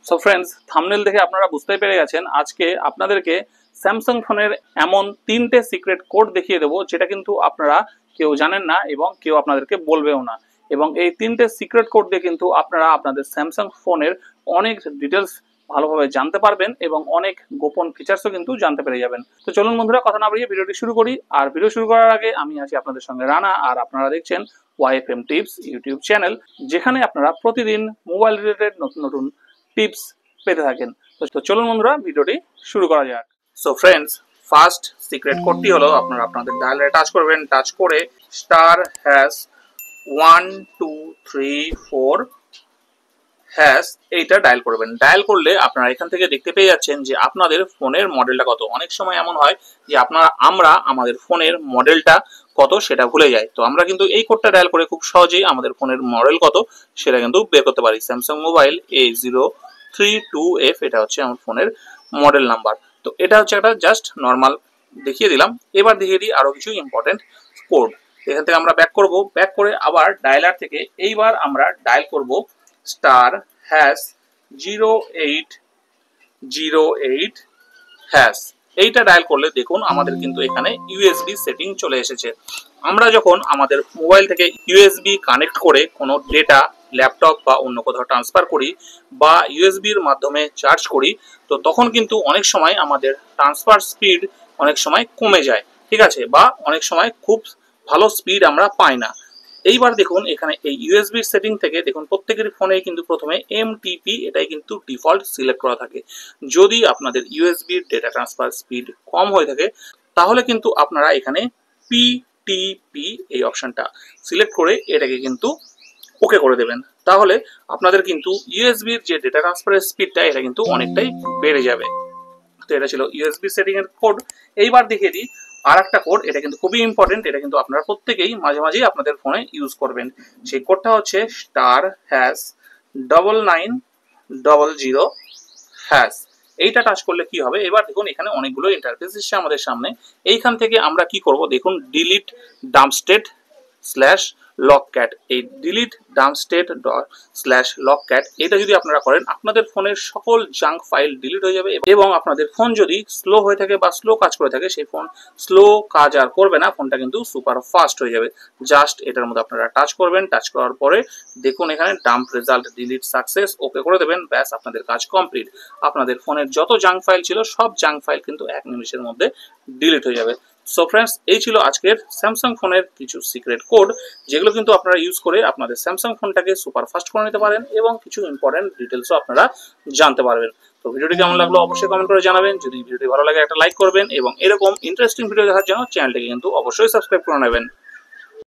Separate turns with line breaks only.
So friends, thumbnail দেখে আপনারা বুঝতেই পেরে গেছেন আজকে আপনাদেরকে স্যামসাং ফোনের এমন 3টে সিক্রেট কোড দেখিয়ে দেবো যেটা কিন্তু আপনারা কেউ জানেন না এবং কেউ আপনাদেরকে বলবেও না। এবং এই 3টে সিক্রেট কোড দিয়ে কিন্তু আপনারা আপনাদের স্যামসাং ফোনের অনেক ডিটেলস ভালোভাবে জানতে পারবেন এবং অনেক গোপন ফিচার্সও কিন্তু জানতে পেরে যাবেন। তো চলুন বন্ধুরা, কথা না বাড়িয়ে ভিডিওটি শুরু করি। আর ভিডিও শুরু করার আগে আমি আছি আপনাদের সঙ্গে রানা, আর আপনারা দেখছেন ওয়াইএফএম টিপস ইউটিউব চ্যানেল, যেখানে আপনারা প্রতিদিন মোবাইল রিলেটেড নতুন নতুন টিপস পেতে থাকেন। তো চলুন বন্ধুরা, ভিডিওটি শুরু করা যাক। সো ফ্রেন্ডস, ফার্স্ট সিক্রেট কোডটি হলো আপনারা আপনাদের ডায়ালে টাচ করবেন, টাচ করে *12345 হ্যাশ এইটা ডায়াল করবেন। ডায়াল করলে আপনারা এখান থেকে দেখতে পেয়ে যাচ্ছেন যে আপনাদের ফোনের মডেলটা কত। অনেক সময় এমন হয় যে আমরা আমাদের ফোনের মডেলটা কত সেটা ভুলে যাই। তো আমরা কিন্তু এই কোডটা ডায়াল করে খুব সহজেই আমাদের ফোনের মডেল কত সেটা কিন্তু বের করতে পারি। স্যামসাং মোবাইল A032F, এটা হচ্ছে আমার ফোনের মডেল নাম্বার। তো এটা হচ্ছে একটা জাস্ট নর্মাল দেখিয়ে দিলাম। এবার দেখিয়ে দিই আরো কিছু ইম্পর্টেন্ট কোড। এখান থেকে আমরা ব্যাক করব, ব্যাক করে আবার ডায়ালার থেকে এইবার আমরা ডায়াল করব *0808 হ্যাশ। এইটা ডায়াল করলে দেখুন আমাদের কিন্তু এখানে ইউএসবি সেটিং চলে এসেছে। আমরা যখন আমাদের মোবাইল থেকে ইউএসবি কানেক্ট করে কোনো ডেটা ল্যাপটপ বা অন্য কোথাও ট্রান্সফার করি বা ইউএসবির মাধ্যমে চার্জ করি, তো তখন কিন্তু অনেক সময় আমাদের ট্রান্সফার স্পিড অনেক সময় কমে যায়, ঠিক আছে, বা অনেক সময় খুব ভালো স্পিড আমরা পাই না। এইবার দেখুন এখানে এই ইউএসবি সেটিং থেকে দেখুন প্রত্যেকের ফোনে কিন্তু প্রথমে এমটিপি এটাই কিন্তু ডিফল্ট সিলেক্ট করা থাকে। যদি আপনাদের ইউএসবির ডেটা ট্রান্সফার স্পিড কম হয়ে থাকে তাহলে কিন্তু আপনারা এখানে পিটিপি এই অপশনটা সিলেক্ট করে এটাকে কিন্তু ওকে করে দেবেন। তাহলে আপনাদের কিন্তু ইউএসবির যে ডেটা ট্রান্সফারের স্পিডটা এটা কিন্তু অনেকটাই বেড়ে যাবে। তো এটা ছিল ইউএসবি সেটিং এর কোড। এইবার দেখিয়ে দিই আর একটা কোড, এটা কিন্তু খুবই ইম্পর্টেন্ট। এটা কিন্তু আপনারা প্রত্যেকেই মাঝে মাঝেই আপনাদের ফোনে ইউজ করবেন। সেই কোডটা হচ্ছে *9900#। এইটা টাচ করলে কি হবে, এবার দেখুন এখানে অনেকগুলো ইন্টারফেস এসছে আমাদের সামনে। এইখান থেকে আমরা কি করব দেখুন, ডিলিট ডাম্পস্টেড/লকক্যাট। এই ডিলিট ডাম্পস্টেড/লকক্যাট এটা যদি আপনারা করেন আপনাদের ফোনের সকল জাঙ্ক ফাইল ডিলিট হয়ে যাবে এবং আপনাদের ফোন যদি স্লো হয়ে থাকে বা স্লো কাজ করে থাকে সেই ফোন স্লো কাজ আর করবে না, ফোনটা কিন্তু সুপার ফাস্ট হয়ে যাবে। জাস্ট এটার মধ্যে আপনারা টাচ করবেন, টাচ করার পরে দেখুন এখানে ডাম্প রেজাল্ট ডিলিট সাকসেস, ওকে করে দেবেন, ব্যাস আপনাদের কাজ কমপ্লিট। আপনাদের ফোনের যত জাঙ্ক ফাইল ছিল সব জাঙ্ক ফাইল কিন্তু 1 নিমিষের মধ্যে ডিলিট হয়ে যাবে। সো ফ্রেন্ডস, এই ছিল আজকের স্যামসাং ফোনের কিছু সিক্রেট কোড, যেগুলো কিন্তু আপনারা ইউজ করে আপনাদের স্যামসাং ফোনটাকে সুপার ফাস্ট করে নিতে পারেন এবং কিছু ইম্পর্টেন্ট ডিটেলসও আপনারা জানতে পারবেন। তো ভিডিওটি কেমন লাগলো অবশ্যই কমেন্ট করে জানাবেন। যদি ভিডিওটি ভালো লাগে একটা লাইক করবেন এবং এরকম ইন্টারেস্টিং ভিডিও দেখার জন্য চ্যানেলটিকে কিন্তু অবশ্যই সাবস্ক্রাইব করে নেবেন।